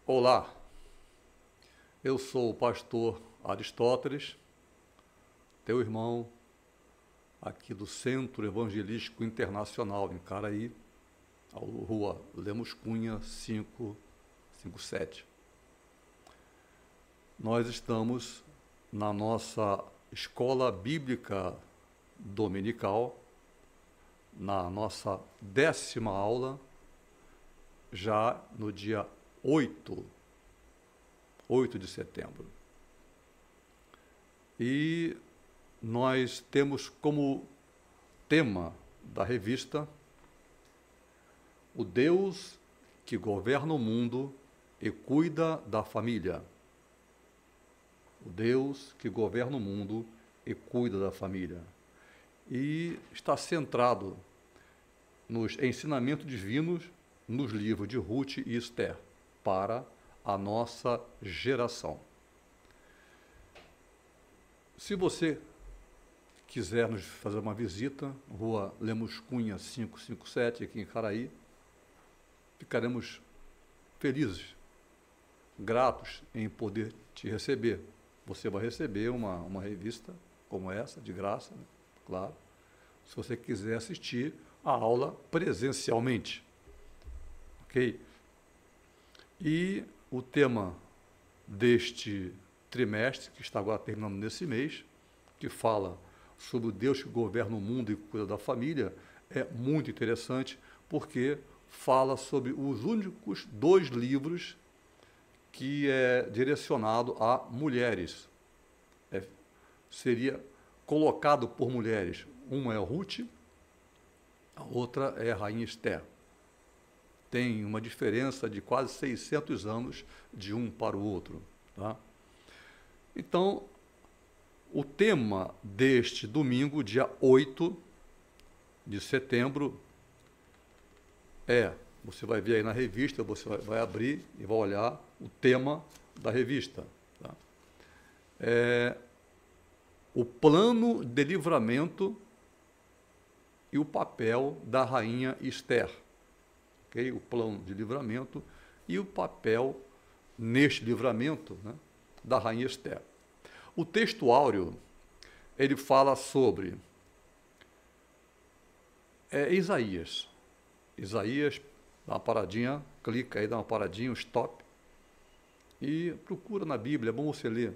Olá, eu sou o pastor Aristóteles, teu irmão, aqui do Centro Evangelístico Internacional, em Caraí, Rua Lemos Cunha, 557. Nós estamos na nossa escola bíblica dominical, na nossa 10ª aula, já no dia 8 de setembro. E nós temos como tema da revista o Deus que governa o mundo e cuida da família. O Deus que governa o mundo e cuida da família. E está centrado nos ensinamentos divinos nos livros de Ruth e Esther, para a nossa geração. Se você quiser nos fazer uma visita, Rua Lemos Cunha 557, aqui em Caraí, ficaremos felizes, gratos em poder te receber. Você vai receber uma revista como essa, de graça, né? Claro, se você quiser assistir a aula presencialmente. Ok? E o tema deste trimestre, que está agora terminando nesse mês, que fala sobre o Deus que governa o mundo e cuida da família, é muito interessante, porque fala sobre os únicos 2 livros que é direcionado a mulheres. Seria colocado por mulheres. Uma é Ruth, a outra é a Rainha Esther. Tem uma diferença de quase 600 anos de um para o outro. Tá? Então, o tema deste domingo, dia 8 de setembro, você vai ver aí na revista, você vai abrir e vai olhar o tema da revista. Tá? O plano de livramento e o papel da Rainha Esther. Okay? O plano de livramento e o papel neste livramento, né, da Rainha Esther. O texto áureo, ele fala sobre Isaías. Isaías, dá uma paradinha, clica aí, dá uma paradinha, um stop, e procura na Bíblia, é bom você ler.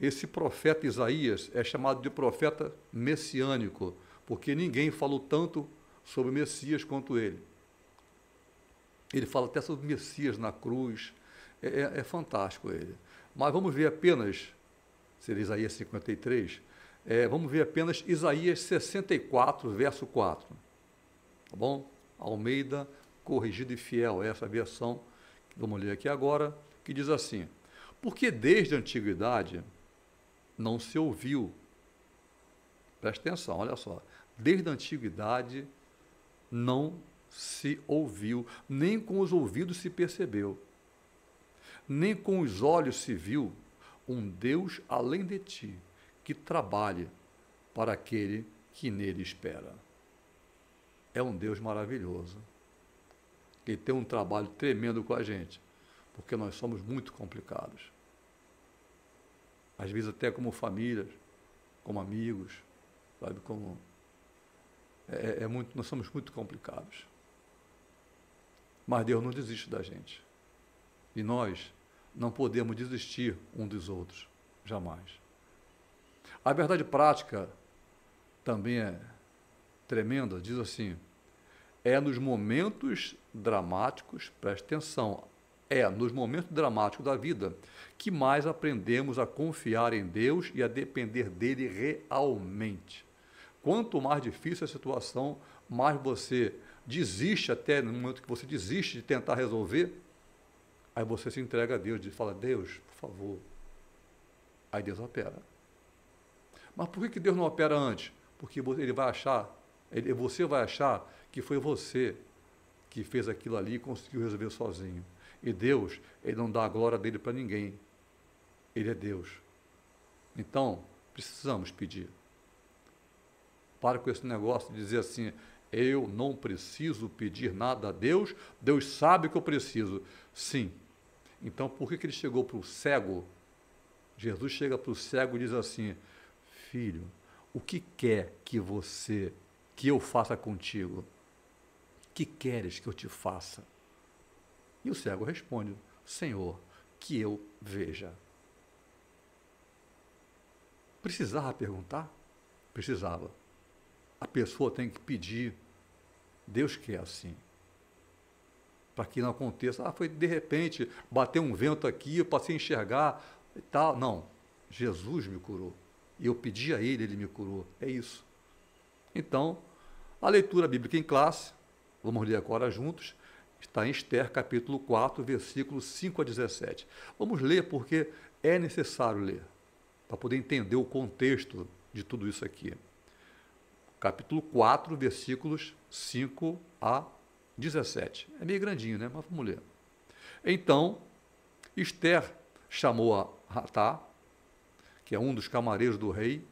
Esse profeta Isaías é chamado de profeta messiânico, porque ninguém falou tanto sobre o Messias quanto ele. Ele fala até sobre o Messias na cruz, é fantástico ele. Mas vamos ver apenas, seria Isaías 53, vamos ver apenas Isaías 64, verso 4. Tá bom? Almeida, corrigido e fiel, essa versão que vamos ler aqui agora, que diz assim: porque desde a antiguidade não se ouviu, presta atenção, olha só, desde a antiguidade não se ouviu, nem com os ouvidos se percebeu, nem com os olhos se viu um Deus além de ti, que trabalhe para aquele que nele espera. É um Deus maravilhoso, que tem um trabalho tremendo com a gente, porque nós somos muito complicados. Às vezes até como famílias, como amigos, sabe, nós somos muito complicados. Mas Deus não desiste da gente. E nós não podemos desistir um dos outros, jamais. A verdade prática também é tremenda, diz assim: é nos momentos dramáticos, preste atenção, nos momentos dramáticos da vida que mais aprendemos a confiar em Deus e a depender dele realmente. Quanto mais difícil a situação, mais você desiste, até no momento que você desiste de tentar resolver, aí você se entrega a Deus e fala: Deus, por favor. Aí Deus opera. Mas por que Deus não opera antes? Porque você vai achar que foi você que fez aquilo ali e conseguiu resolver sozinho. E Deus, ele não dá a glória dele para ninguém. Ele é Deus. Então, precisamos pedir. Para com esse negócio de dizer assim: eu não preciso pedir nada a Deus, Deus sabe que eu preciso. Sim, Então, por que ele chegou para o cego? Jesus chega para o cego e diz assim: filho, o que quer que eu faça contigo? Que queres que eu te faça? E o cego responde: Senhor, que eu veja. Precisava perguntar? Precisava. A pessoa tem que pedir. Deus quer assim. Para que não aconteça, foi de repente, bateu um vento aqui, eu passei a enxergar e tal. Não, Jesus me curou. E eu pedi a Ele, Ele me curou. É isso. Então, a leitura bíblica em classe, vamos ler agora juntos, está em Esther, capítulo 4, versículos 5 a 17. Vamos ler porque é necessário ler, para poder entender o contexto de tudo isso aqui. Capítulo 4, versículos 5 a 17. É meio grandinho, né? Mas vamos ler. Então, Esther chamou a Hatá, que é um dos camareiros do rei,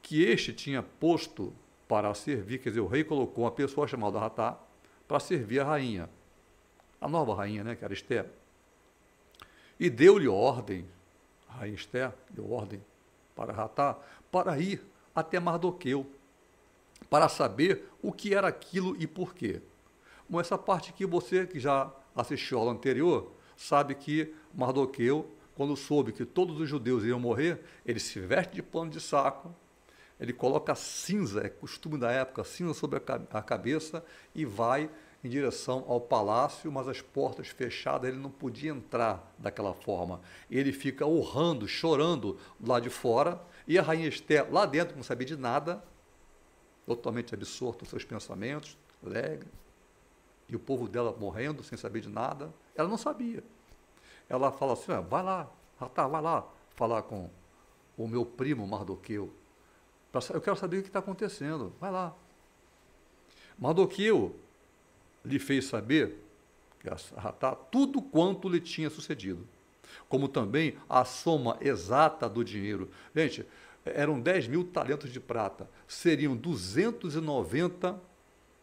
que este tinha posto para servir, quer dizer, o rei colocou uma pessoa chamada Hatá para servir a rainha, a nova rainha, né, que era Esther. E deu-lhe ordem, a rainha Esther deu ordem para Hatá, para ir até Mardoqueu, para saber o que era aquilo e por quê. Bom, essa parte aqui, você que já assistiu a aula anterior, sabe que Mardoqueu, quando soube que todos os judeus iam morrer, ele se veste de pano de saco, ele coloca cinza, é costume da época, cinza sobre a cabeça e vai em direção ao palácio, mas as portas fechadas, ele não podia entrar daquela forma. Ele fica urrando, chorando lá de fora, e a rainha Esther lá dentro não sabia de nada, totalmente absorta nos seus pensamentos, alegre, e o povo dela morrendo sem saber de nada. Ela não sabia. Ela fala assim: vai lá, vai lá falar com o meu primo Mardoqueu. Eu quero saber o que está acontecendo. Vai lá. Mardoqueu lhe fez saber, tudo quanto lhe tinha sucedido, como também a soma exata do dinheiro. Gente, eram 10 mil talentos de prata, seriam 290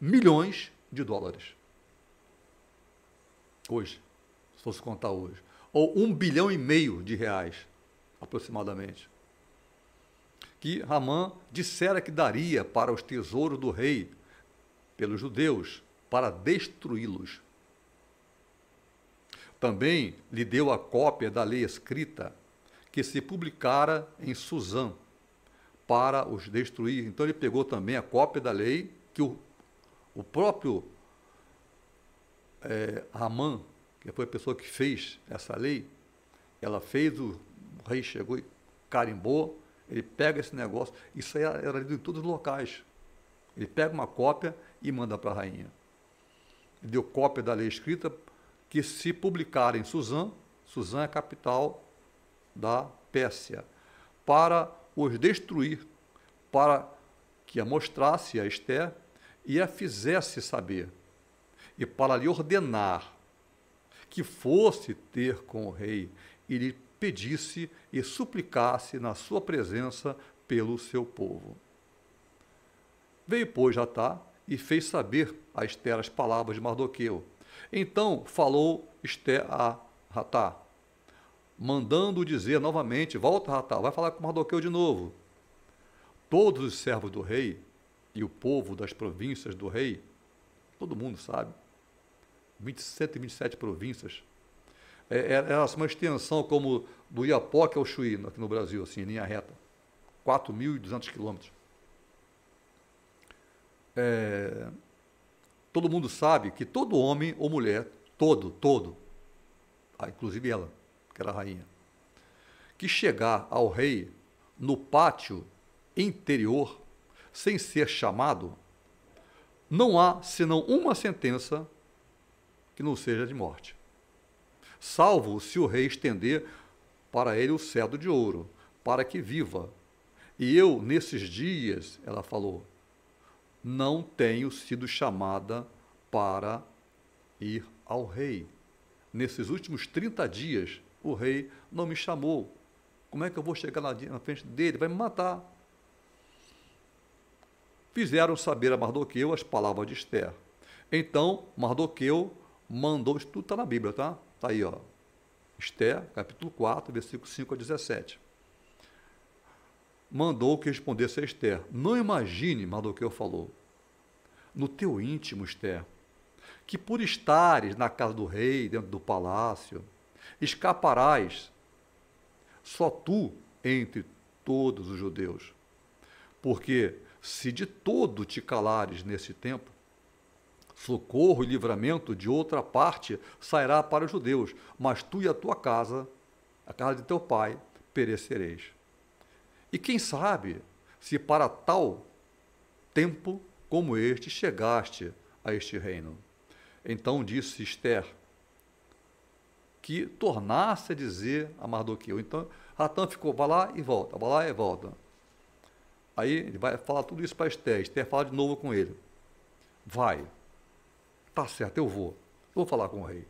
milhões de dólares. Hoje, se fosse contar hoje. Ou 1,5 bilhão de reais, aproximadamente. Que Ramã dissera que daria para os tesouros do rei, pelos judeus, para destruí-los. Também lhe deu a cópia da lei escrita, que se publicara em Suzã, para os destruir. Então ele pegou também a cópia da lei, que o próprio Ramã, que foi a pessoa que fez essa lei, ela fez, o rei chegou e carimbou, ele pega esse negócio, isso aí era lido em todos os locais. Ele pega uma cópia e manda para a rainha. Ele deu cópia da lei escrita, que se publicar em Suzã, Suzã é a capital da Pérsia, para os destruir, para que a mostrasse a Esther e a fizesse saber, e para lhe ordenar que fosse ter com o rei e lhe pedisse e suplicasse na sua presença pelo seu povo. Veio, pois, Hatá e fez saber a Esther as palavras de Mardoqueu. Então falou Esther a Hatá, mandando dizer novamente: volta, Hatá, vai falar com Mardoqueu de novo. Todos os servos do rei e o povo das províncias do rei, todo mundo sabe, 127 províncias, era uma extensão como do Iapoque ao Chuí, aqui no Brasil, assim, em linha reta, 4.200 quilômetros. Todo mundo sabe que todo homem ou mulher, inclusive ela, que era a rainha, que chegar ao rei no pátio interior, sem ser chamado, não há senão uma sentença que não seja de morte, salvo se o rei estender para ele o cetro de ouro, para que viva. E eu, nesses dias, ela falou, não tenho sido chamada para ir ao rei. Nesses últimos 30 dias, o rei não me chamou. Como é que eu vou chegar na frente dele? Vai me matar. Fizeram saber a Mardoqueu as palavras de Esther. Então, Mardoqueu mandou, isso tudo está na Bíblia, tá? Está aí, ó. Esther, capítulo 4, versículo 5 a 17. Mandou que respondesse a Esther: não imagine, Mardoqueu falou, no teu íntimo, Esther, que por estares na casa do rei, dentro do palácio, escaparás só tu entre todos os judeus. Porque se de todo te calares nesse tempo, socorro e livramento de outra parte sairá para os judeus, mas tu e a tua casa, a casa de teu pai, perecereis. E quem sabe se para tal tempo como este chegaste a este reino. Então disse Esther que tornasse a dizer a Mardoqueu. Então Hatã ficou, vai lá e volta, vai lá e volta. Aí ele vai falar tudo isso para Esther. Esther fala de novo com ele. Vai, tá certo, eu vou falar com o rei.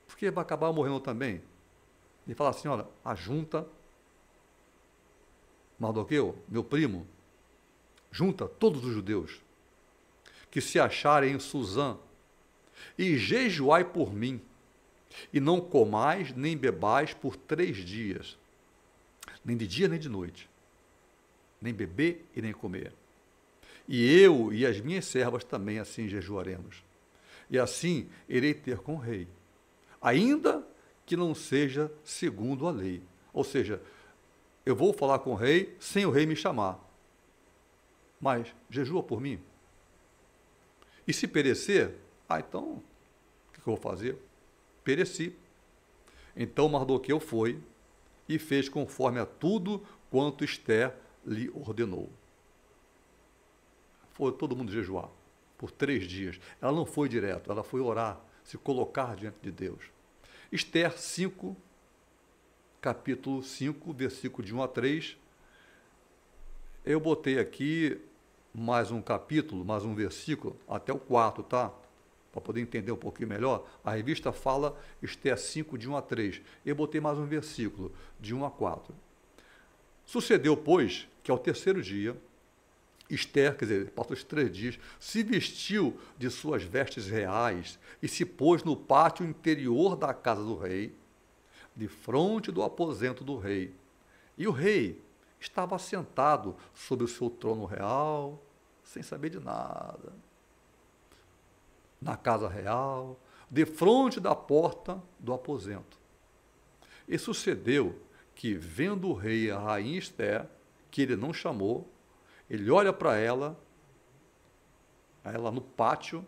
Porque vai acabar morrendo também. Ele fala assim, olha, ajunta Mardoqueu, meu primo, junta todos os judeus que se acharem em Suzã e jejuai por mim, e não comais nem bebais por 3 dias, nem de dia nem de noite, nem beber e nem comer. E eu e as minhas servas também assim jejuaremos. E assim irei ter com o rei, ainda que não seja segundo a lei. Ou seja, eu vou falar com o rei sem o rei me chamar. Mas jejua por mim. E se perecer, então, o que eu vou fazer? Pereci. Então Mardoqueu foi e fez conforme a tudo quanto Esther lhe ordenou. Foi todo mundo jejuar por 3 dias. Ela não foi direto, ela foi orar, se colocar diante de Deus. Esther 5, capítulo 5, versículo de 1 a 3. Eu botei aqui mais um capítulo, mais um versículo, até o 4, tá? Para poder entender um pouquinho melhor. A revista fala Esther 5, de 1 a 3. Eu botei mais um versículo, de 1 a 4. Sucedeu, pois, que ao 3º dia, Esther, quer dizer, passou os 3 dias, se vestiu de suas vestes reais e se pôs no pátio interior da casa do rei, de frente do aposento do rei. E o rei estava sentado sobre o seu trono real, sem saber de nada, na casa real, de frente da porta do aposento. E sucedeu que, vendo o rei a rainha Esther, que ele não chamou, ele olha para ela no pátio,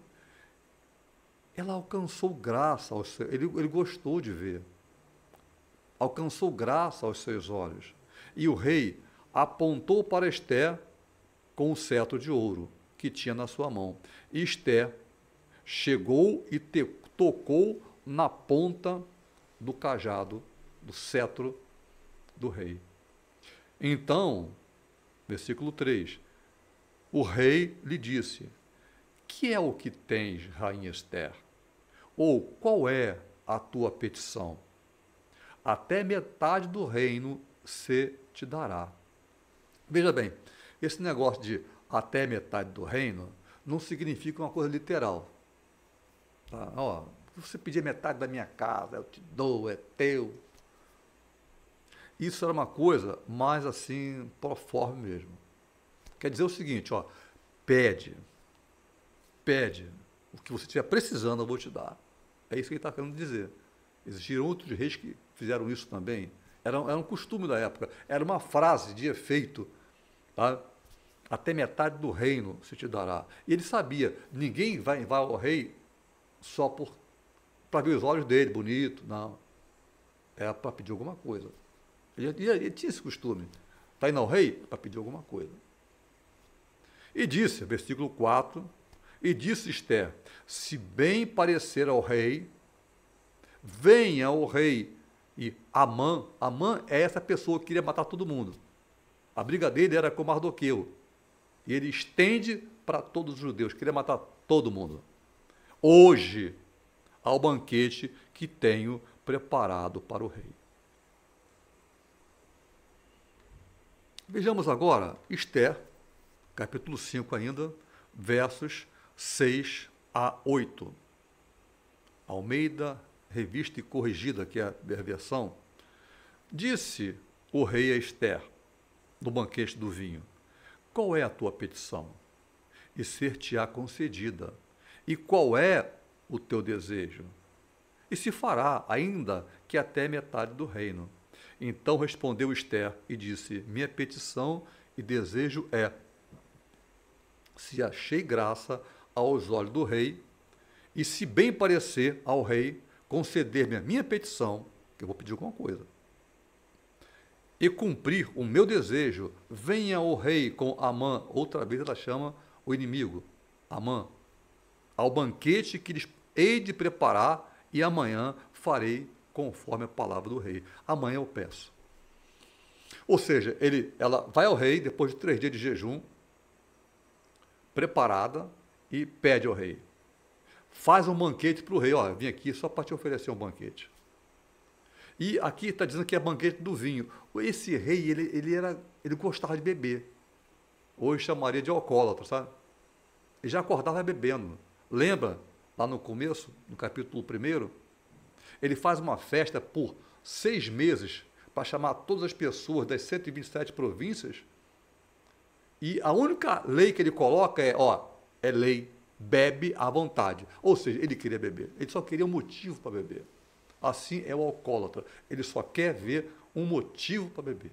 ela alcançou graça, ele gostou de ver, alcançou graça aos seus olhos. E o rei apontou para Esther com o cetro de ouro que tinha na sua mão. E Esther chegou e tocou na ponta do cajado, do cetro do rei. Então, versículo 3, o rei lhe disse: que é o que tens, rainha Esther? Ou qual é a tua petição? Até metade do reino se te dará. Veja bem, esse negócio de até metade do reino não significa uma coisa literal. Tá? Ó, se você pedir metade da minha casa, eu te dou, é teu. Isso era uma coisa mais assim, proforme mesmo. Quer dizer o seguinte, ó, pede, o que você estiver precisando eu vou te dar. É isso que ele está querendo dizer. Existiram outros reis que fizeram isso também. Era um costume da época, era uma frase de efeito, tá? Até metade do reino se te dará. E ele sabia, ninguém vai ao rei só para ver os olhos dele, bonito, não. Era para pedir alguma coisa. Ele tinha esse costume. Está indo ao rei para pedir alguma coisa. E disse, versículo 4, e disse Esther: se bem parecer ao rei, venha ao rei. E Amã é essa pessoa que queria matar todo mundo. A briga dele era com Mardoqueu. E ele estende para todos os judeus, queria matar todo mundo. Hoje, ao banquete que tenho preparado para o rei. Vejamos agora Esther, capítulo 5 ainda, versos 6 a 8. Almeida revista e corrigida, que é a versão, disse o rei a Ester, no banquete do vinho: qual é a tua petição? E ser-te-á concedida. E qual é o teu desejo? E se fará, ainda que até metade do reino. Então respondeu Ester e disse: minha petição e desejo é, se achei graça aos olhos do rei, e se bem parecer ao rei, conceder-me a minha petição, que eu vou pedir alguma coisa, e cumprir o meu desejo, venha o rei com Amã, outra vez ela chama o inimigo, Amã, ao banquete que lhes hei de preparar, e amanhã farei conforme a palavra do rei. Amanhã eu peço. Ou seja, ela vai ao rei, depois de 3 dias de jejum, preparada, e pede ao rei. Faz um banquete para o rei. Ó, vim aqui só para te oferecer um banquete. E aqui está dizendo que é banquete do vinho. Esse rei, ele gostava de beber. Hoje chamaria de alcoólatra, sabe? Ele já acordava bebendo. Lembra, lá no começo, no capítulo 1, ele faz uma festa por 6 meses para chamar todas as pessoas das 127 províncias. E a única lei que ele coloca é lei, bebe à vontade. Ou seja, ele queria beber. Ele só queria um motivo para beber. Assim é o alcoólatra. Ele só quer ver um motivo para beber.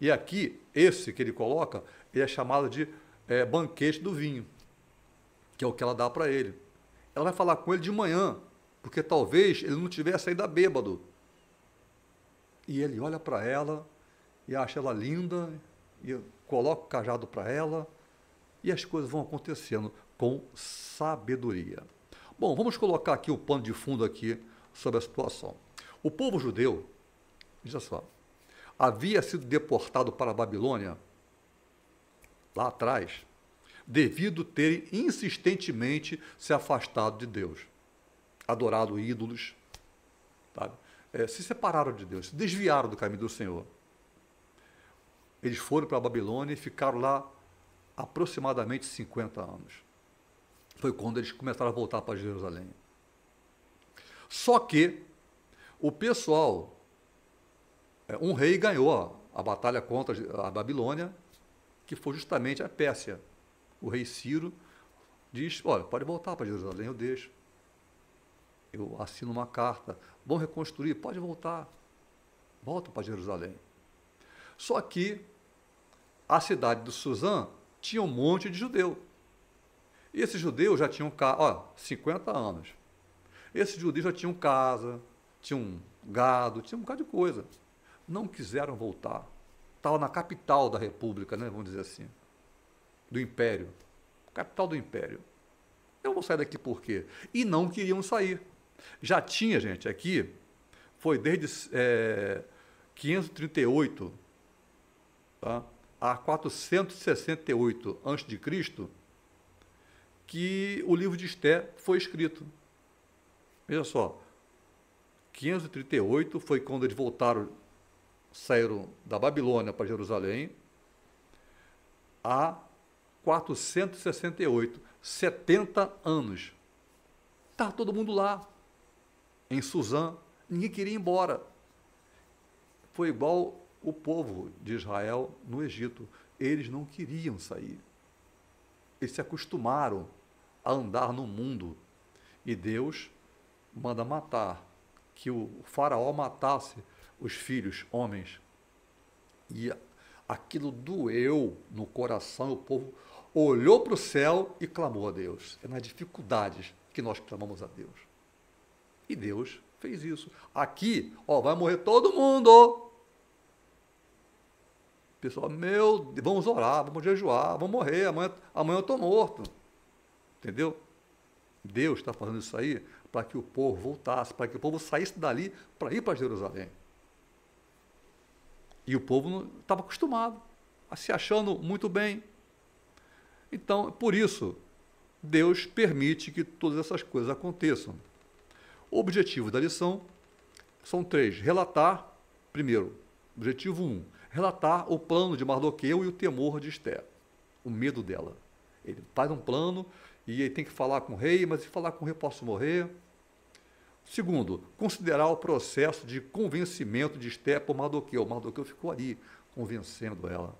E aqui, esse que ele coloca, ele é chamado de banquete do vinho, que é o que ela dá para ele. Ela vai falar com ele de manhã, porque talvez ele não tivesse ainda bêbado. E ele olha para ela e acha ela linda, e coloca o cajado para ela, e as coisas vão acontecendo com sabedoria. Bom, vamos colocar aqui o pano de fundo aqui sobre a situação. O povo judeu, veja só, havia sido deportado para a Babilônia, lá atrás, devido terem insistentemente se afastado de Deus, adorado ídolos, sabe? Se separaram de Deus, se desviaram do caminho do Senhor. Eles foram para a Babilônia e ficaram lá aproximadamente 50 anos. Foi quando eles começaram a voltar para Jerusalém. Só que o pessoal, um rei ganhou a batalha contra a Babilônia, que foi justamente a Pérsia. O rei Ciro diz: olha, pode voltar para Jerusalém, eu deixo. Eu assino uma carta, vão reconstruir, pode voltar. Volta para Jerusalém. Só que a cidade de Suzã tinha um monte de judeu. E esses judeus já tinham 50 anos. Esses judeus já tinham casa, tinham gado, tinham um bocado de coisa. Não quiseram voltar. Estava na capital da república, né, vamos dizer assim, do império. Capital do império. Eu vou sair daqui por quê? E não queriam sair. Já tinha, gente, aqui, foi desde 538, tá, a 468 a.C., que o livro de Esté foi escrito. Veja só, 538 foi quando eles saíram da Babilônia para Jerusalém, a 468, 70 anos. Estava todo mundo lá, em Suzã, ninguém queria ir embora. Foi igual o povo de Israel no Egito. Eles não queriam sair. Eles se acostumaram a andar no mundo. E Deus manda matar, que o faraó matasse os filhos, homens. E aquilo doeu no coração, o povo olhou para o céu e clamou a Deus. É nas dificuldades que nós clamamos a Deus. E Deus fez isso. Aqui, vai morrer todo mundo. Pessoal, vamos orar, vamos jejuar, vamos morrer, amanhã eu estou morto. Entendeu? Deus está fazendo isso aí para que o povo voltasse, para que o povo saísse dali para ir para Jerusalém. E o povo não estava acostumado, a se achando muito bem. Então, por isso, Deus permite que todas essas coisas aconteçam. O objetivo da lição são 3. Relatar, primeiro, objetivo 1, relatar o plano de Mardoqueu e o temor de Esté, o medo dela. Ele faz um plano e ele tem que falar com o rei, mas se falar com o rei posso morrer. Segundo, considerar o processo de convencimento de Esther por Mardoqueu. Mardoqueu ficou ali, convencendo ela.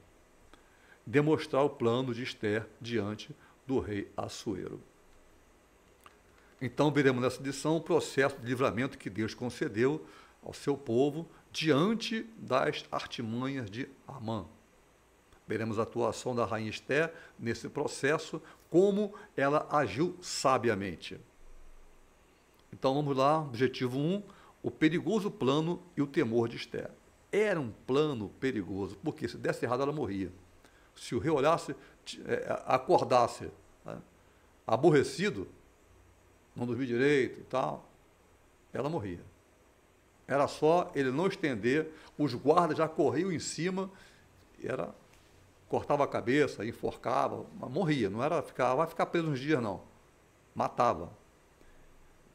Demonstrar o plano de Esther diante do rei Assuero. Então, veremos nessa lição o processo de livramento que Deus concedeu ao seu povo diante das artimanhas de Amã. Veremos a atuação da rainha Esther nesse processo, como ela agiu sabiamente. Então, vamos lá, objetivo 1, o perigoso plano e o temor de Esther. Era um plano perigoso, porque se desse errado ela morria. Se o rei olhasse, acordasse, né, aborrecido, não dormia direito e tal, ela morria. Era só ele não estender, os guardas já corriam em cima, cortava a cabeça, enforcava, mas morria, não era vai ficar preso uns dias não, matava.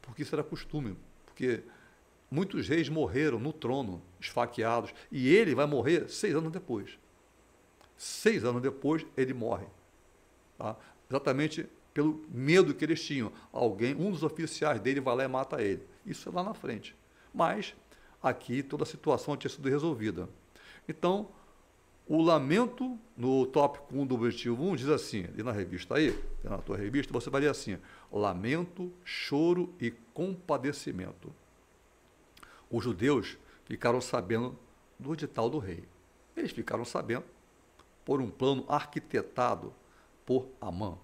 Porque isso era costume, porque muitos reis morreram no trono, esfaqueados, e ele vai morrer 6 anos depois. 6 anos depois ele morre, tá? Exatamente pelo medo que eles tinham. Um dos oficiais dele vai lá e mata ele. Isso é lá na frente. Mas aqui toda a situação tinha sido resolvida. Então, o lamento, no tópico 1 do objetivo 1, diz assim, e na revista aí, na tua revista, você vai ler assim, lamento, choro e compadecimento. Os judeus ficaram sabendo do edital do rei. Eles ficaram sabendo por um plano arquitetado por Amã.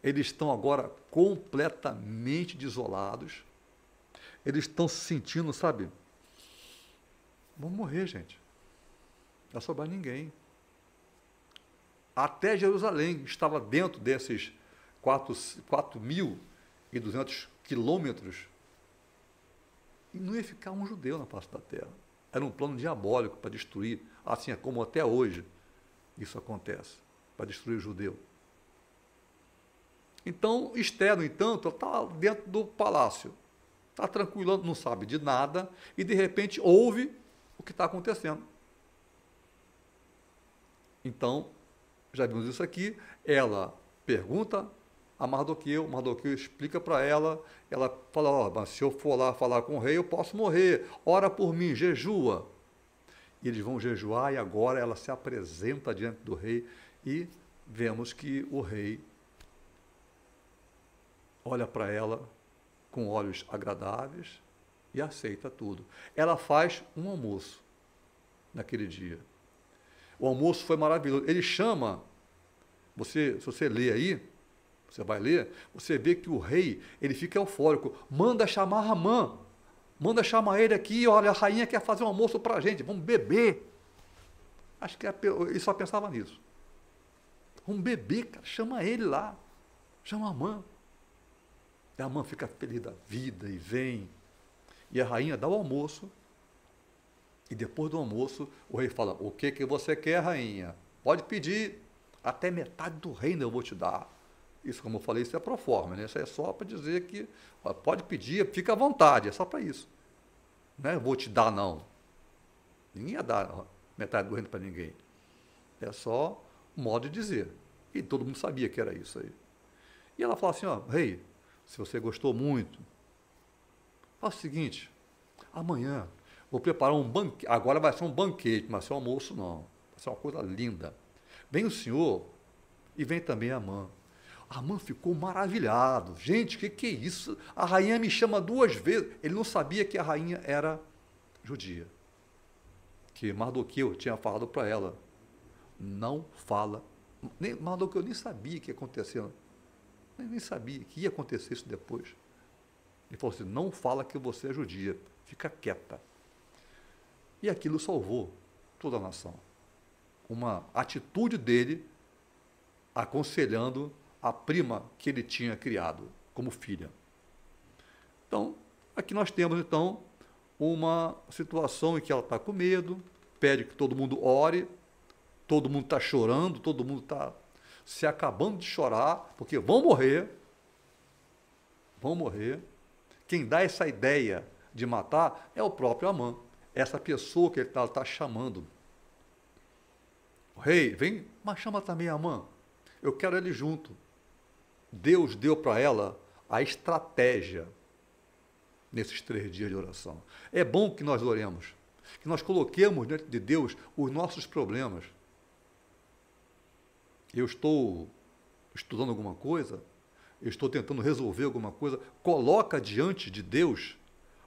Eles estão agora completamente desolados. Eles estão se sentindo, sabe? Vão morrer, gente. Não vai sobrar ninguém. Até Jerusalém estava dentro desses 4.200 quilômetros e não ia ficar um judeu na face da terra. Era um plano diabólico para destruir, assim como até hoje isso acontece, para destruir o judeu. Então, Esther, no entanto, está dentro do palácio, está tranquila, não sabe de nada, e de repente ouve o que está acontecendo. Então, já vimos isso aqui, ela pergunta a Mardoqueu explica para ela fala, mas se eu for lá falar com o rei, eu posso morrer, ora por mim, jejua. E eles vão jejuar, e agora ela se apresenta diante do rei, e vemos que o rei olha para ela com olhos agradáveis e aceita tudo. Ela faz um almoço naquele dia. O almoço foi maravilhoso. Ele chama, se você ler aí, você vai ler, você vê que o rei, ele fica eufórico, manda chamar Amã, manda chamar ele aqui, olha, a rainha quer fazer um almoço para a gente, vamos beber. Acho que ele só pensava nisso. Vamos beber, cara, chama ele lá, chama Amã. E a Amã fica feliz da vida e vem. E a rainha dá o almoço. E depois do almoço, o rei fala, o que você quer, rainha? Pode pedir, até metade do reino eu vou te dar. Isso, como eu falei, isso é pro forma, né? Isso é só para dizer que pode pedir, fica à vontade, é só para isso. Não é vou te dar, não. Ninguém ia dar metade do reino para ninguém. É só um modo de dizer. E todo mundo sabia que era isso aí. E ela fala assim, ó, rei, se você gostou muito, faz o seguinte, amanhã vou preparar um banquete, agora vai ser um banquete, mas vai ser um almoço não, vai ser uma coisa linda. Vem o senhor e vem também a Amã. A Amã ficou maravilhado. Gente, o que é isso? A rainha me chama 2 vezes. Ele não sabia que a rainha era judia. Que Mardoqueu tinha falado para ela, não fala. Mardoqueu nem sabia o que ia acontecer. Nem sabia que ia acontecer isso depois. Ele falou assim, não fala que você é judia, fica quieta. E aquilo salvou toda a nação. Uma atitude dele aconselhando a prima que ele tinha criado como filha. Então, aqui nós temos, então, uma situação em que ela está com medo, pede que todo mundo ore, todo mundo está chorando, todo mundo está se acabando de chorar, porque vão morrer. Quem dá essa ideia de matar é o próprio Amã, essa pessoa que ele está chamando. O rei, vem, mas chama também Amã. Eu quero ele junto. Deus deu para ela a estratégia nesses 3 dias de oração. É bom que nós oremos, que nós coloquemos diante de Deus os nossos problemas. Eu estou estudando alguma coisa, eu estou tentando resolver alguma coisa, coloca diante de Deus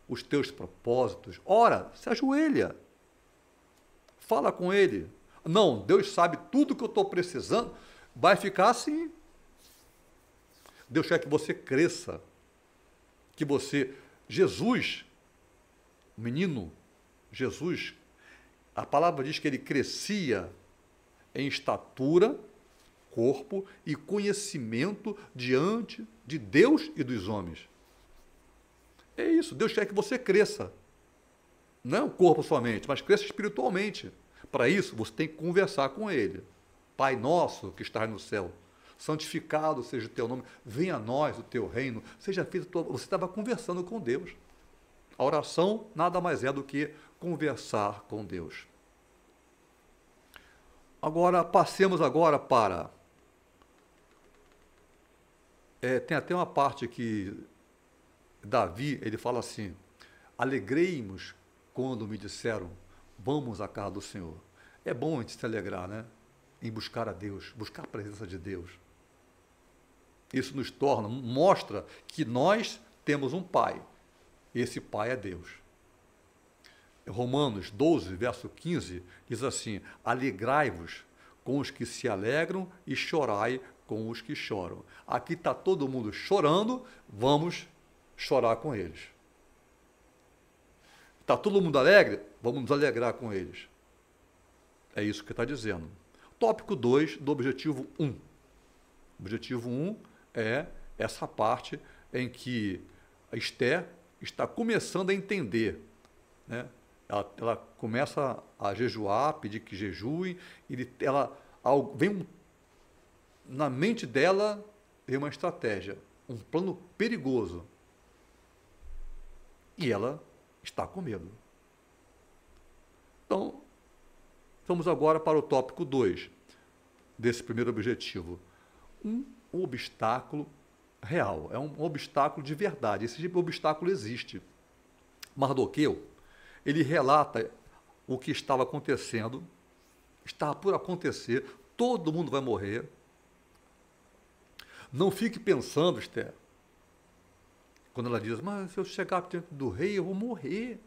os teus propósitos, ora, se ajoelha, fala com Ele. Não, Deus sabe tudo que eu estou precisando, vai ficar assim. Deus quer que você cresça, que você, Jesus, o menino, Jesus, a palavra diz que ele crescia em estatura, corpo e conhecimento diante de Deus e dos homens. É isso, Deus quer que você cresça. Não é o corpo somente, mas cresça espiritualmente. Para isso, você tem que conversar com Ele. Pai nosso que estás no céu, santificado seja o teu nome, venha a nós o teu reino, seja feita a tua... Você estava conversando com Deus. A oração nada mais é do que conversar com Deus. Agora, passemos agora para... tem até uma parte que Davi, ele fala assim, alegrei-nos quando me disseram, vamos à casa do Senhor. É bom a gente se alegrar, né? Em buscar a Deus, buscar a presença de Deus. Isso nos torna, mostra que nós temos um Pai. E esse Pai é Deus. Romanos 12, verso 15, diz assim, alegrai-vos com os que se alegram e chorai com os que choram. Aqui está todo mundo chorando, vamos chorar com eles. Está todo mundo alegre? Vamos nos alegrar com eles. É isso que está dizendo. Tópico 2 do objetivo 1. O objetivo 1 é essa parte em que a Esther está começando a entender, né? Ela começa a jejuar, pedir que jejuem, na mente dela tem uma estratégia, um plano perigoso. E ela está com medo. Então, vamos agora para o tópico 2 desse primeiro objetivo. Um obstáculo real, é um obstáculo de verdade. Esse tipo de obstáculo existe. Mardoqueu, ele relata o que estava acontecendo, estava por acontecer, todo mundo vai morrer. Não fique pensando, Esther, quando ela diz, mas se eu chegar diante do rei, eu vou morrer.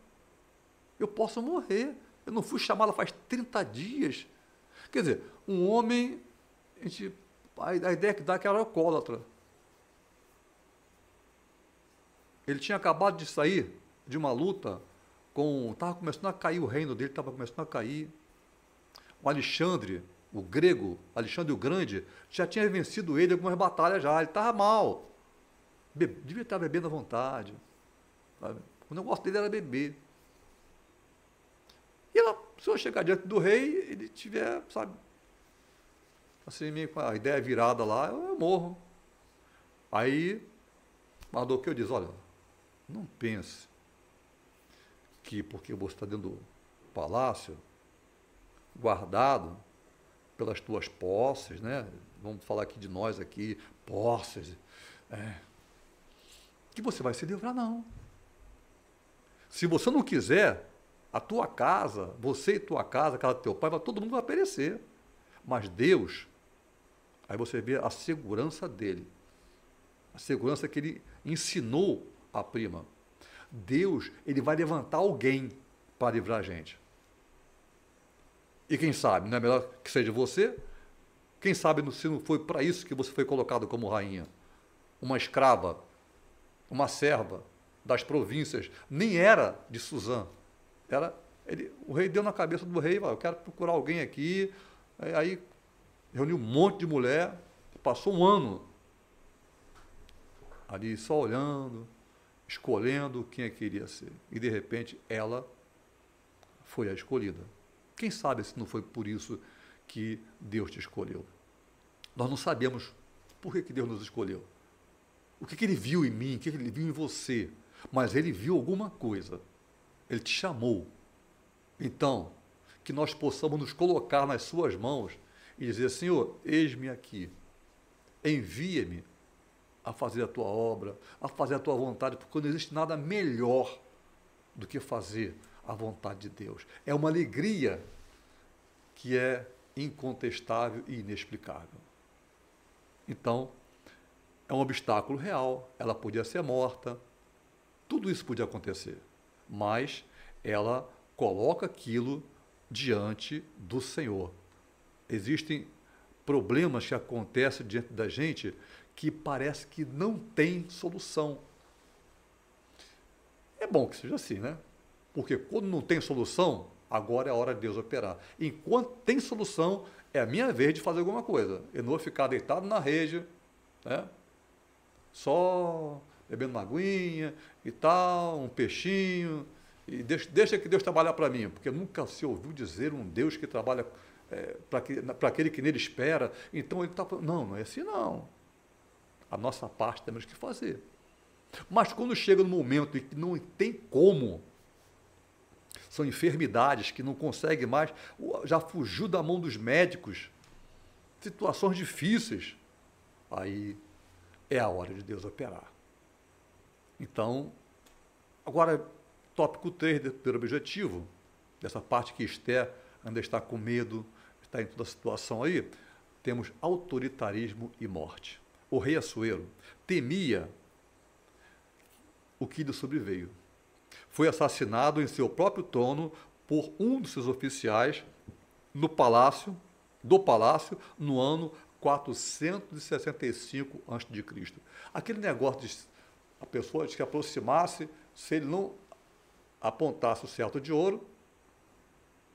Eu posso morrer. Eu não fui chamada faz 30 dias. Quer dizer, um homem, a ideia que dá é que era alcoólatra. Ele tinha acabado de sair de uma luta estava começando a cair, o reino dele estava começando a cair. O Alexandre, o grego, Alexandre o Grande, já tinha vencido ele em algumas batalhas já, ele estava mal. Devia estar bebendo à vontade. Sabe? O negócio dele era beber. E ela, se eu chegar diante do rei, ele tiver, sabe, assim, meio com a ideia virada lá, eu morro. Aí, Mardoqueu diz, olha, não pense que porque você está dentro do palácio, guardado pelas tuas posses, né? Vamos falar aqui de nós aqui, posses, que você vai se livrar, não. Se você não quiser, a tua casa, você e tua casa, a casa do teu pai, todo mundo vai perecer. Mas Deus, aí você vê a segurança dele, a segurança que ele ensinou à prima. Deus, ele vai levantar alguém para livrar a gente. E quem sabe, não é melhor que seja você? Quem sabe se não foi para isso que você foi colocado como rainha? Uma escrava, uma serva das províncias, nem era de Suzã. O rei deu na cabeça do rei, eu quero procurar alguém aqui. Aí reuniu um monte de mulher, passou um ano ali só olhando, escolhendo quem queria ser. E de repente ela foi a escolhida. Quem sabe se não foi por isso que Deus te escolheu? Nós não sabemos por que Deus nos escolheu. O que ele viu em mim, o que ele viu em você. Mas ele viu alguma coisa. Ele te chamou. Então, que nós possamos nos colocar nas suas mãos e dizer, Senhor, eis-me aqui. Envia-me. a fazer a tua obra, a fazer a tua vontade, porque não existe nada melhor do que fazer a vontade de Deus. É uma alegria que é incontestável e inexplicável. Então, é um obstáculo real. Ela podia ser morta, tudo isso podia acontecer, mas ela coloca aquilo diante do Senhor. Existem problemas que acontecem diante da gente que parece que não tem solução. É bom que seja assim, né? Porque quando não tem solução, agora é a hora de Deus operar. Enquanto tem solução, é a minha vez de fazer alguma coisa. Eu não vou ficar deitado na rede, né? Só bebendo uma aguinha e tal, um peixinho, e deixa que Deus trabalhar para mim, porque nunca se ouviu dizer um Deus que trabalha para aquele que nele espera. Então ele está falando, não é assim não. A nossa parte temos que fazer. Mas quando chega no momento em que não tem como, são enfermidades que não consegue mais, já fugiu da mão dos médicos, situações difíceis, aí é a hora de Deus operar. Então, agora, tópico 3 do objetivo, dessa parte que Esther ainda está com medo, está em toda a situação aí, temos autoritarismo e morte. O rei Assuero temia o que lhe sobreveio. Foi assassinado em seu próprio trono por um dos seus oficiais do palácio, no ano 465 a.C. Aquele negócio de a pessoa se aproximasse, se ele não apontasse o cetro de ouro,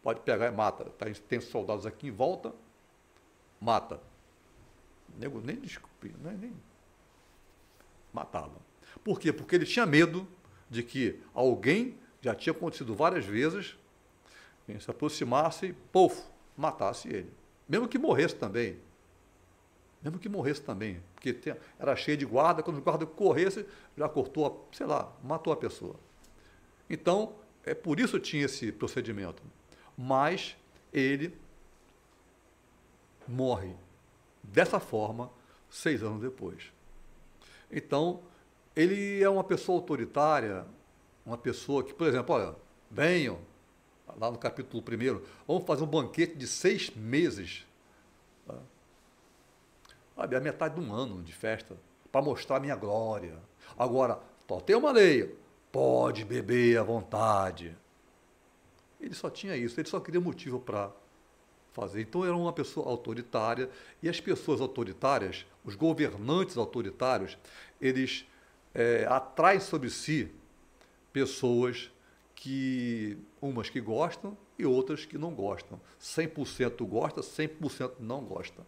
pode pegar e mata. Tem soldados aqui em volta, mata. O nego nem desculpe, nem matava. Por quê? Porque ele tinha medo de que alguém, já tinha acontecido várias vezes, quem se aproximasse e, matasse ele. Mesmo que morresse também. Porque era cheio de guarda, quando o guarda corresse, já cortou, matou a pessoa. Então, por isso tinha esse procedimento. Mas ele morre dessa forma 6 anos depois. Então, ele é uma pessoa autoritária, uma pessoa que, por exemplo, olha, venham, lá no capítulo 1, vamos fazer um banquete de 6 meses. Tá? Sabe, a metade de um ano de festa, para mostrar a minha glória. Agora, só tem uma lei, pode beber à vontade. Ele só tinha isso, ele só queria motivo para fazer. Então, era uma pessoa autoritária, e as pessoas autoritárias, os governantes autoritários, eles atraem sobre si pessoas umas que gostam e outras que não gostam. 100% gosta, 100% não gosta.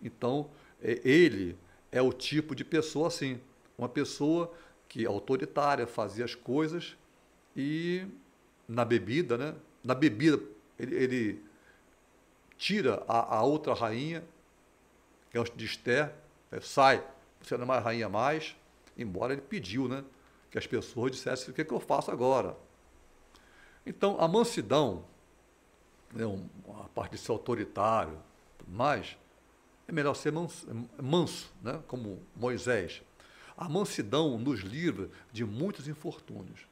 Então, ele é o tipo de pessoa assim, uma pessoa que é autoritária, fazia as coisas e na bebida, né? Na bebida, ele tira a outra rainha, que é o de Esther, sai, você não é mais rainha mais, embora ele pediu, né? Que as pessoas dissessem o que eu faço agora. Então, a mansidão, né, a parte de ser autoritário, tudo mais, é melhor ser manso, né, como Moisés. A mansidão nos livra de muitos infortúnios.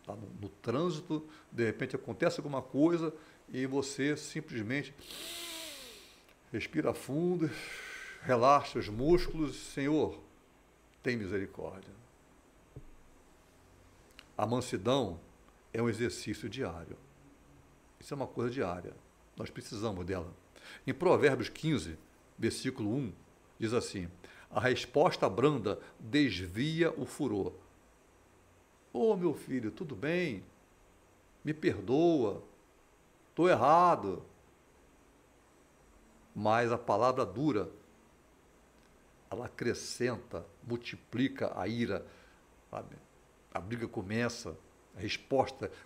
Tá? No trânsito, de repente acontece alguma coisa e você simplesmente respira fundo, relaxa os músculos, Senhor, tem misericórdia. A mansidão é um exercício diário. Isso é uma coisa diária. Nós precisamos dela. Em Provérbios 15, versículo 1, diz assim: a resposta branda desvia o furor. Ô, meu filho, tudo bem? Me perdoa. Estou errado. Mas a palavra dura, ela acrescenta, multiplica a ira, sabe? A briga começa,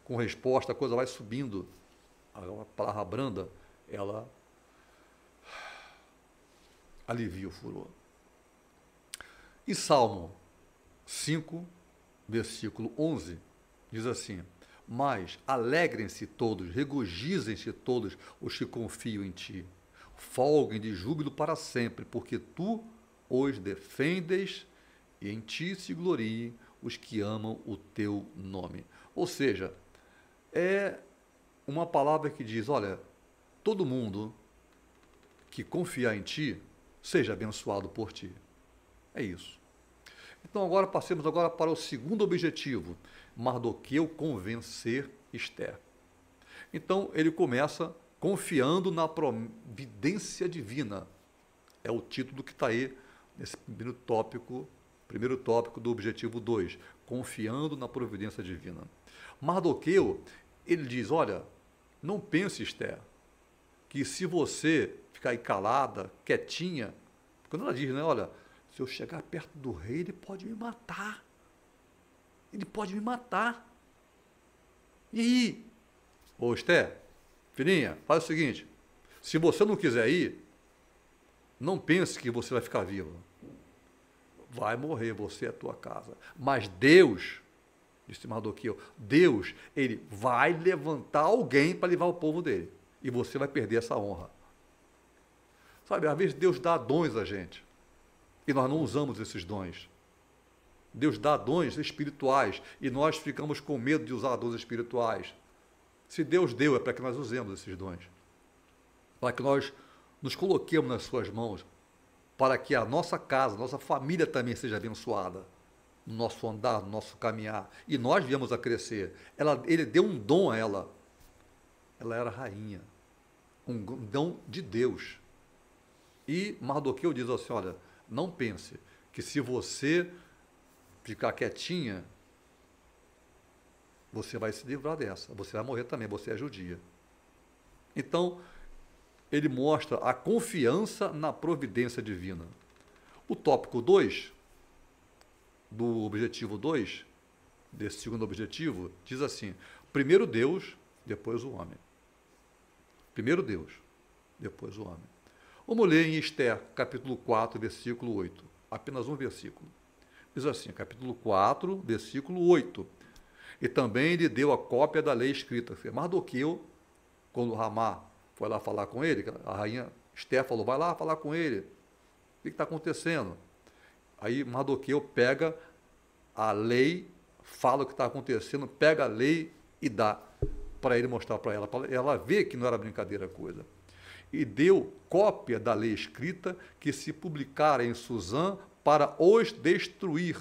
com resposta, a coisa vai subindo. A palavra branda, ela alivia o furor. E Salmo 5, versículo 11, diz assim: mas alegrem-se todos, regozijem-se todos os que confiam em ti, folguem de júbilo para sempre, porque tu os defendes e em ti se gloriem os que amam o teu nome. Ou seja, é uma palavra que diz, olha, todo mundo que confiar em ti, seja abençoado por ti. É isso. Então agora passemos agora para o segundo objetivo, Mardoqueu convencer Esther. Então ele começa confiando na providência divina. É o título que está aí nesse primeiro tópico do objetivo 2, confiando na providência divina. Mardoqueu, ele diz, olha, não pense, Esther, que se você ficar aí calada, quietinha, quando ela diz, né, olha, se eu chegar perto do rei, ele pode me matar. Ele pode me matar. E aí? Ô, Esther, filhinha, faz o seguinte, se você não quiser ir, não pense que você vai ficar viva. Vai morrer você e a tua casa. Mas Deus, disse Mardoqueu, Deus, ele vai levantar alguém para levar o povo dele. E você vai perder essa honra. Sabe, às vezes Deus dá dons a gente. E nós não usamos esses dons. Deus dá dons espirituais e nós ficamos com medo de usar dons espirituais. Se Deus deu, é para que nós usemos esses dons. Para que nós nos coloquemos nas suas mãos, para que a nossa casa, a nossa família também seja abençoada, no nosso andar, no nosso caminhar. E nós viemos a crescer. Ele deu um dom a ela. Ela era rainha. Um dom de Deus. E Mardoqueu diz assim, olha, não pense que se você ficar quietinha, você vai se livrar dessa. Você vai morrer também, você é judia. Então, ele mostra a confiança na providência divina. O tópico 2, do objetivo 2, desse segundo objetivo, diz assim, primeiro Deus, depois o homem. Primeiro Deus, depois o homem. Vamos ler em Esther, capítulo 4, versículo 8. Apenas um versículo. Diz assim, capítulo 4, versículo 8. E também lhe deu a cópia da lei escrita. Mardoqueu, quando Ramá foi lá falar com ele, a rainha Esther falou, vai lá falar com ele. O que está acontecendo? Aí Mardoqueu pega a lei, fala o que está acontecendo, pega a lei e dá para ele mostrar para ela ver que não era brincadeira a coisa. E deu cópia da lei escrita que se publicara em Suzã para os destruir,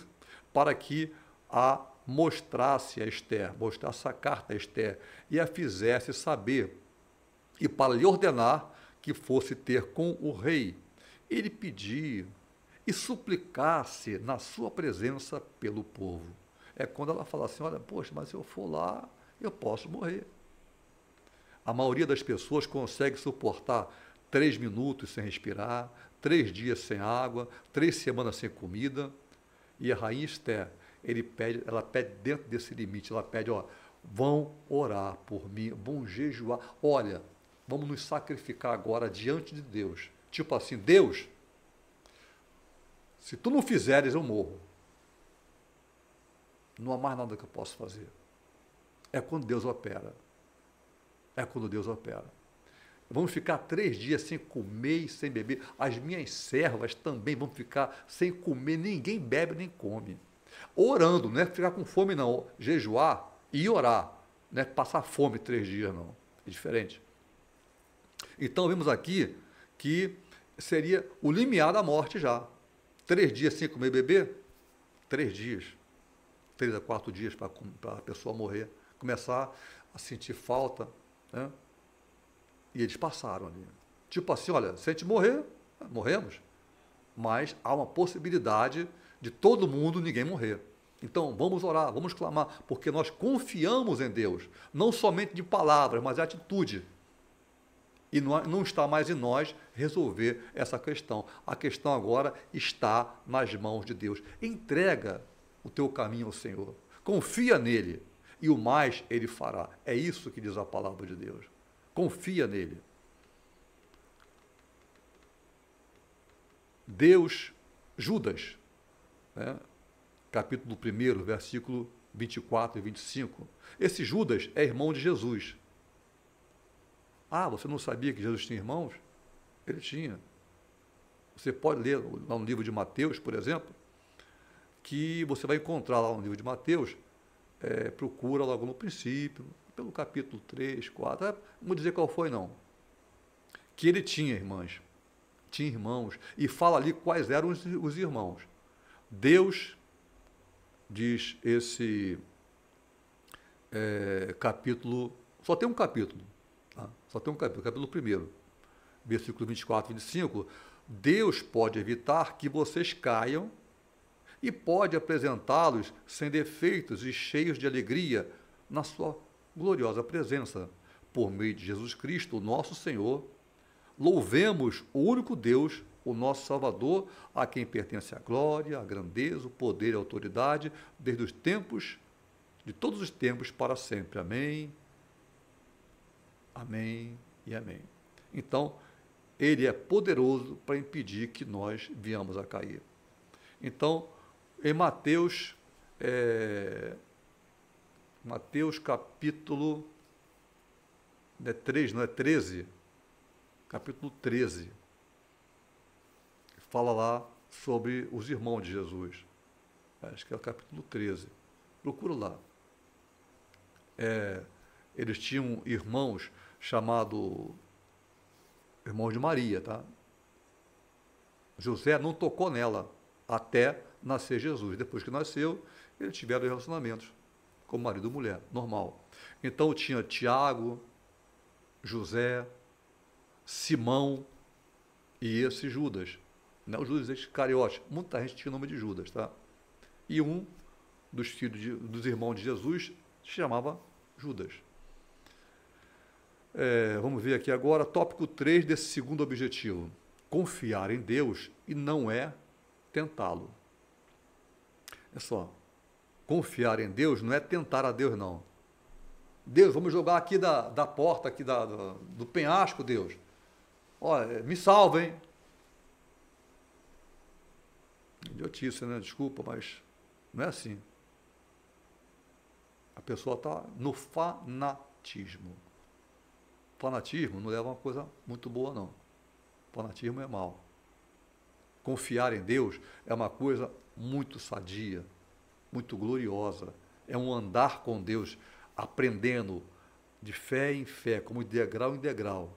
para que a mostrasse a Esther, mostrasse a carta a Esther e a fizesse saber, e para lhe ordenar que fosse ter com o rei. Ele pedir e suplicasse na sua presença pelo povo. É quando ela fala assim, olha, poxa, mas se eu for lá, eu posso morrer. A maioria das pessoas consegue suportar 3 minutos sem respirar, 3 dias sem água, 3 semanas sem comida. E a rainha Esther, ela pede dentro desse limite, ela pede, ó, vão orar por mim, vão jejuar. Olha, vamos nos sacrificar agora diante de Deus. Tipo assim, Deus, se tu não fizeres, eu morro. Não há mais nada que eu possa fazer. É quando Deus opera. É quando Deus opera. Vamos ficar 3 dias sem comer e sem beber. As minhas servas também vão ficar sem comer. Ninguém bebe nem come. Orando, não é ficar com fome não. Jejuar e orar. Não é passar fome 3 dias não. É diferente. Então vemos aqui que seria o limiar da morte já. 3 dias sem comer e beber? 3 dias. 3 a 4 dias para a pessoa morrer. Começar a sentir falta, né? E eles passaram ali. Tipo assim, olha, se a gente morrer, morremos. Mas há uma possibilidade de todo mundo, ninguém morrer. Então, vamos orar, vamos clamar, porque nós confiamos em Deus. Não somente de palavras, mas de atitude. E não está mais em nós resolver essa questão. A questão agora está nas mãos de Deus. Entrega o teu caminho ao Senhor. Confia nele. E o mais ele fará. É isso que diz a palavra de Deus. Confia nele. Deus, Judas, né? Capítulo 1, versículo 24 e 25. Esse Judas é irmão de Jesus. Ah, você não sabia que Jesus tinha irmãos? Ele tinha. Você pode ler lá no livro de Mateus, por exemplo, que você vai encontrar lá no livro de Mateus, procura logo no princípio, pelo capítulo 3, 4, não vou dizer qual foi não, que ele tinha irmãos, e fala ali quais eram os irmãos. Deus, diz esse capítulo, só tem um capítulo, tá? Só tem um capítulo, capítulo 1, versículo 24 e 25, Deus pode evitar que vocês caiam e pode apresentá-los sem defeitos e cheios de alegria na sua gloriosa presença, por meio de Jesus Cristo, o nosso Senhor. Louvemos o único Deus, o nosso Salvador, a quem pertence a glória, a grandeza, o poder e a autoridade, desde os tempos, de todos os tempos, para sempre. Amém, amém e amém. Então, ele é poderoso para impedir que nós venhamos a cair. Então, em Mateus capítulo 3, não é 13? Capítulo 13, fala lá sobre os irmãos de Jesus. Acho que é o capítulo 13. Procura lá. Eles tinham irmãos chamados irmãos de Maria, tá? José não tocou nela até nascer Jesus. Depois que nasceu, eles tiveram relacionamentos com marido e mulher, normal. Então tinha Tiago, José, Simão e esse Judas, né? O Judas Iscariote. Muita gente tinha o nome de Judas, tá? E um dos filhos dos irmãos de Jesus se chamava Judas. Vamos ver aqui agora, tópico 3 desse segundo objetivo. Confiar em Deus e não é tentá-lo. É só, confiar em Deus não é tentar a Deus, não. Deus, vamos jogar aqui da porta, aqui do penhasco, Deus. Olha, me salva, hein? Idiotice, né? Desculpa, mas não é assim. A pessoa está no fanatismo. Fanatismo não leva a uma coisa muito boa, não. Fanatismo é mau. Confiar em Deus é uma coisa muito sadia, muito gloriosa. É um andar com Deus, aprendendo de fé em fé, como de degrau em degrau.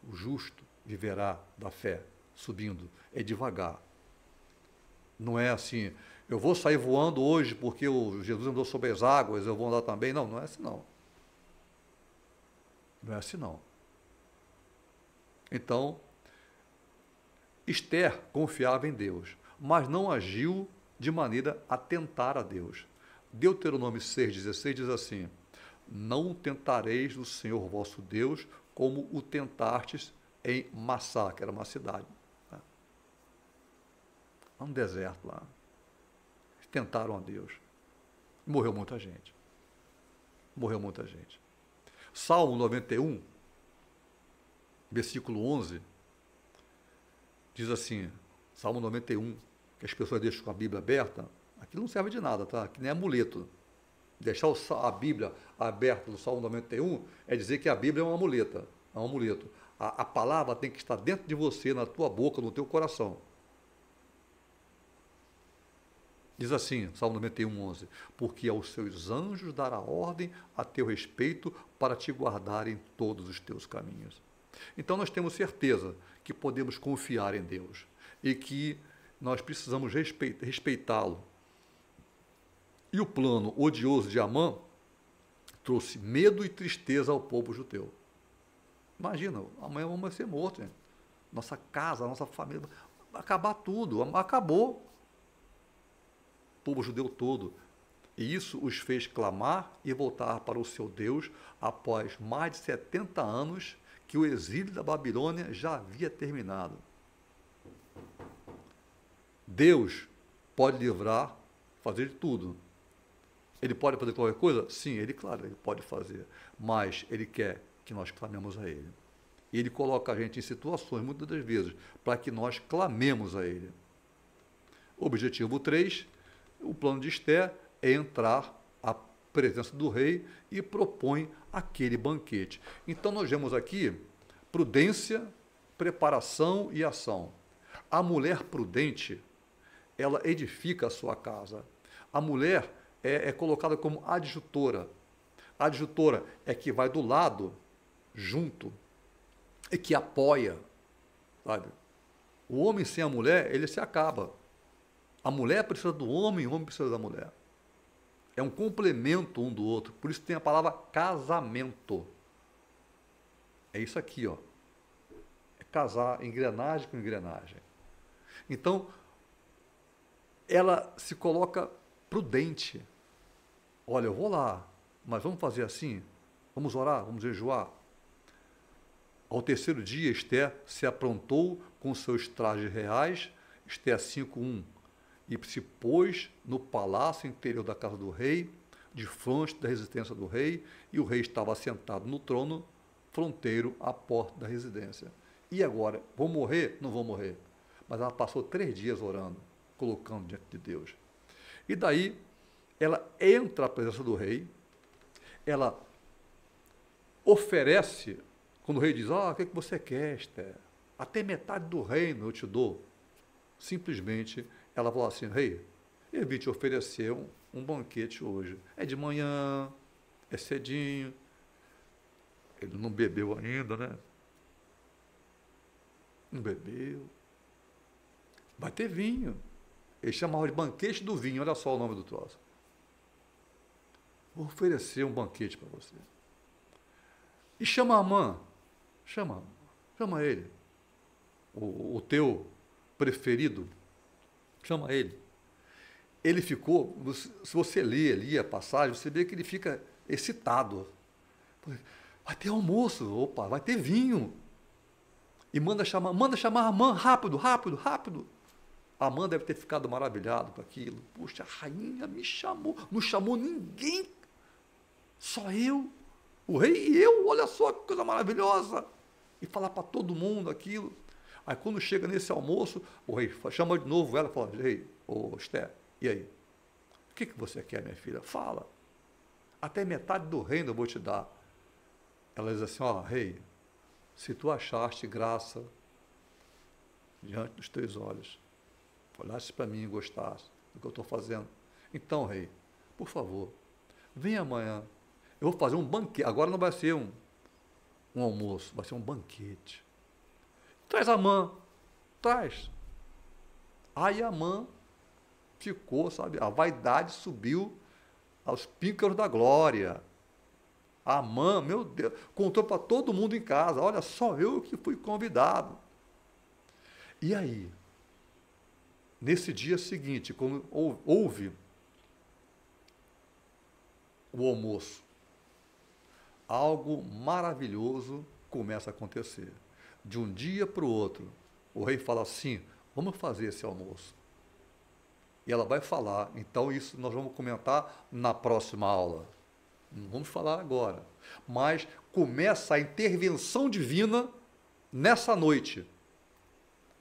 O justo viverá da fé, subindo. É devagar. Não é assim, eu vou sair voando hoje porque o Jesus andou sobre as águas, eu vou andar também. Não, não é assim não. Não é assim não. Então, Esther confiava em Deus, mas não agiu de maneira a tentar a Deus. Deuteronômio 6,16 diz assim: não tentareis o Senhor vosso Deus como o tentastes em Massá, que era uma cidade. Né? Um deserto lá. Tentaram a Deus. Morreu muita gente. Morreu muita gente. Salmo 91, versículo 11, diz assim, Salmo 91, que as pessoas deixam com a Bíblia aberta, aquilo não serve de nada, tá? Que nem amuleto. Deixar a Bíblia aberta no Salmo 91 é dizer que a Bíblia é uma muleta, é um amuleto. A palavra tem que estar dentro de você, na tua boca, no teu coração. Diz assim, Salmo 91, 11, porque aos seus anjos dará ordem a teu respeito para te guardar em todos os teus caminhos. Então nós temos certeza que podemos confiar em Deus e que nós precisamos respeitá-lo. E o plano odioso de Amã trouxe medo e tristeza ao povo judeu. Imagina, amanhã vamos ser mortos, hein? Nossa casa, nossa família, vai acabar tudo, acabou. O povo judeu todo. E isso os fez clamar e voltar para o seu Deus após mais de 70 anos que o exílio da Babilônia já havia terminado. Deus pode livrar, fazer de tudo. Ele pode fazer qualquer coisa? Sim, ele pode fazer. Mas ele quer que nós clamemos a ele. E ele coloca a gente em situações, muitas das vezes, para que nós clamemos a ele. Objetivo 3, o plano de Esther é entrar à presença do rei e propõe aquele banquete. Então nós vemos aqui prudência, preparação e ação. A mulher prudente, ela edifica a sua casa. A mulher é colocada como adjutora. A adjutora é que vai do lado, junto, e que apoia, sabe? O homem sem a mulher, ele se acaba. A mulher precisa do homem, o homem precisa da mulher. É um complemento um do outro. Por isso tem a palavra casamento. É isso aqui, ó. É casar engrenagem com engrenagem. Então, ela se coloca prudente. Olha, eu vou lá, mas vamos fazer assim? Vamos orar? Vamos jejuar? Ao terceiro dia, Esther se aprontou com seus trajes reais, Esther 5:1, e se pôs no palácio interior da casa do rei, de frente da residência do rei, e o rei estava sentado no trono, fronteiro à porta da residência. E agora, vou morrer? Não vou morrer. Mas ela passou 3 dias orando, colocando diante de Deus. E daí, ela entra à presença do rei, ela oferece, quando o rei diz, o que você quer, Esther? Até metade do reino eu te dou. Simplesmente, ela falou assim, rei, eu vim te oferecer um banquete hoje. É de manhã, é cedinho. Ele não bebeu ainda, né? Não bebeu. Vai ter vinho. Ele chamava de banquete do vinho, olha só o nome do troço. Vou oferecer um banquete para você. E chama Amã. Chama ele. O teu preferido. Chama ele. Ele ficou, se você ler ali a passagem, você vê que ele fica excitado. Vai ter almoço, opa, vai ter vinho. E manda chamar Amã, rápido. Amã deve ter ficado maravilhado com aquilo. Poxa, a rainha me chamou, não chamou ninguém, só eu, o rei e eu, olha só que coisa maravilhosa. E falar para todo mundo aquilo. Aí quando chega nesse almoço, o rei chama de novo ela e fala, rei, Esther, e aí? O que você quer, minha filha? Fala. Até metade do reino eu vou te dar. Ela diz assim, rei, se tu achaste graça diante dos teus olhos, olhaste para mim e gostaste do que eu estou fazendo, então, rei, por favor, vem amanhã, eu vou fazer um banquete, agora não vai ser um almoço, vai ser um banquete. Traz Amã, traz. Aí Amã ficou, sabe, a vaidade subiu aos píncaros da glória. Amã, meu Deus, contou para todo mundo em casa, olha, só eu que fui convidado. E aí, nesse dia seguinte, quando houve o almoço, algo maravilhoso começa a acontecer. De um dia para o outro, o rei fala assim, vamos fazer esse almoço. E ela vai falar, então isso nós vamos comentar na próxima aula. Não vamos falar agora. Mas começa a intervenção divina nessa noite.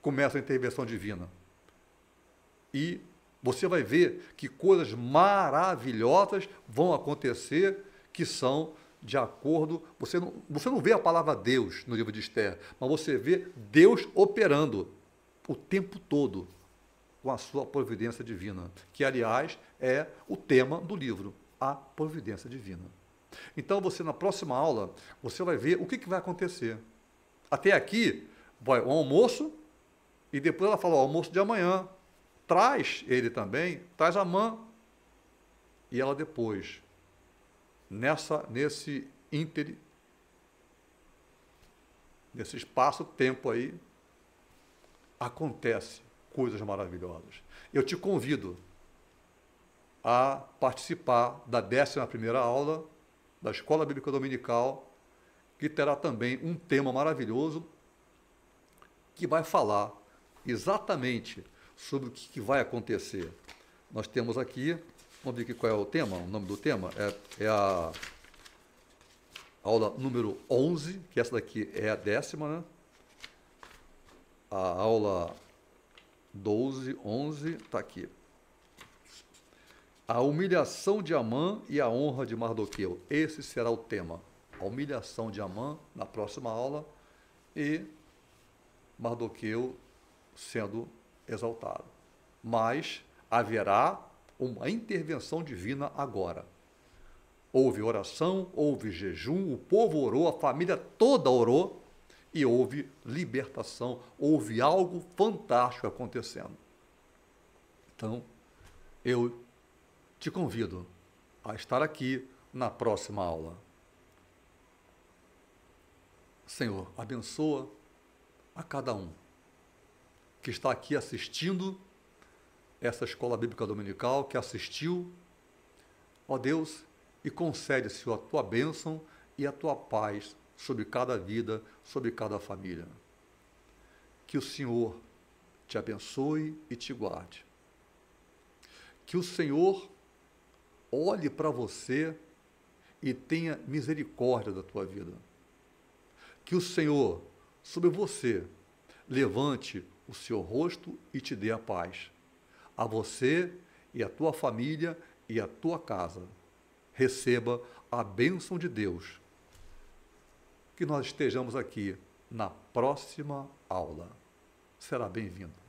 Começa a intervenção divina. E você vai ver que coisas maravilhosas vão acontecer que são de acordo... Você não vê a palavra Deus no livro de Esther, mas você vê Deus operando o tempo todo com a sua providência divina, que, aliás, é o tema do livro, a providência divina. Então, você, na próxima aula, você vai ver o que vai acontecer. Até aqui, vai o almoço, e depois ela fala, o almoço de amanhã, traz ele também, traz Amã. E ela depois, nesse espaço-tempo aí, acontece coisas maravilhosas. Eu te convido a participar da 11ª aula da Escola Bíblica Dominical, que terá também um tema maravilhoso, que vai falar exatamente sobre o que vai acontecer. Nós temos aqui, vamos ver aqui qual é o tema, o nome do tema, é a aula número 11, que essa daqui é a 10ª, né? A aula 12, 11, está aqui. A humilhação de Amã e a honra de Mardoqueu. Esse será o tema. A humilhação de Amã, na próxima aula, e Mardoqueu sendo exaltado. Mas haverá uma intervenção divina agora. Houve oração, houve jejum, o povo orou, a família toda orou e houve libertação, houve algo fantástico acontecendo. Então, eu te convido a estar aqui na próxima aula. Senhor, abençoa a cada um que está aqui assistindo essa escola bíblica dominical, que assistiu, ó Deus, e concede, Senhor, a tua bênção e a tua paz sobre cada vida, sobre cada família. Que o Senhor te abençoe e te guarde. Que o Senhor olhe para você e tenha misericórdia da tua vida. Que o Senhor, sobre você, levante o seu rosto e te dê a paz. A você e a tua família e a tua casa. Receba a bênção de Deus. Que nós estejamos aqui na próxima aula. Será bem-vindo.